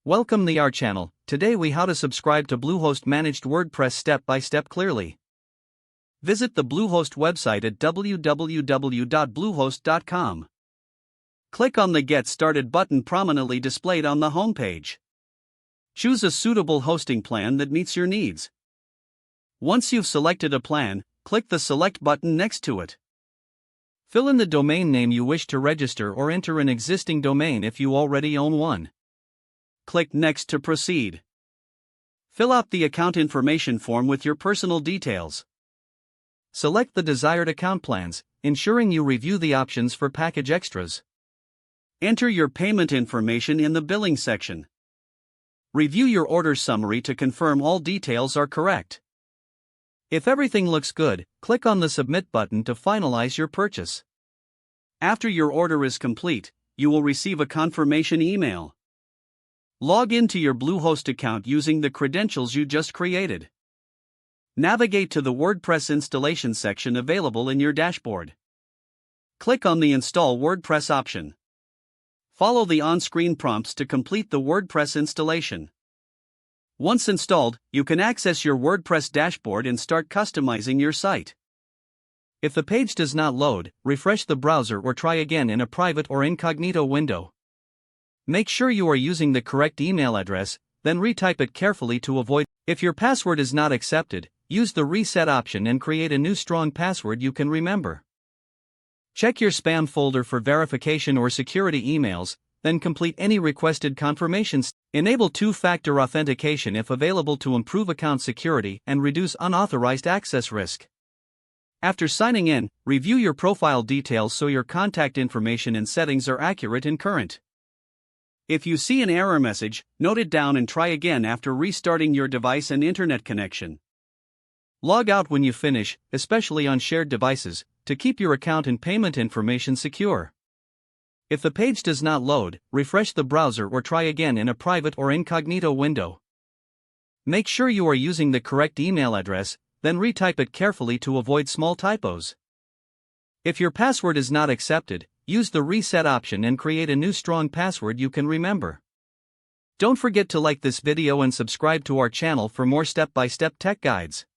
Welcome to our channel. Today we how to subscribe to Bluehost managed WordPress step by step clearly. Visit the Bluehost website at www.bluehost.com. Click on the Get Started button prominently displayed on the homepage. Choose a suitable hosting plan that meets your needs. Once you've selected a plan, click the Select button next to it. Fill in the domain name you wish to register or enter an existing domain if you already own one. Click Next to proceed. Fill out the account information form with your personal details. Select the desired account plans, ensuring you review the options for package extras. Enter your payment information in the billing section. Review your order summary to confirm all details are correct. If everything looks good, click on the Submit button to finalize your purchase. After your order is complete, you will receive a confirmation email. Log into your Bluehost account using the credentials you just created. Navigate to the WordPress installation section available in your dashboard. Click on the Install WordPress option. Follow the on-screen prompts to complete the WordPress installation. Once installed, you can access your WordPress dashboard and start customizing your site. If the page does not load, refresh the browser or try again in a private or incognito window. Make sure you are using the correct email address, then retype it carefully to avoid. If your password is not accepted, use the Reset option and create a new strong password you can remember. Check your spam folder for verification or security emails, then complete any requested confirmations. Enable two-factor authentication if available to improve account security and reduce unauthorized access risk. After signing in, review your profile details so your contact information and settings are accurate and current. If you see an error message, note it down and try again after restarting your device and internet connection. Log out when you finish, especially on shared devices, to keep your account and payment information secure. If the page does not load, refresh the browser or try again in a private or incognito window. Make sure you are using the correct email address, then retype it carefully to avoid small typos. If your password is not accepted, use the Reset option and create a new strong password you can remember. Don't forget to like this video and subscribe to our channel for more step-by-step tech guides.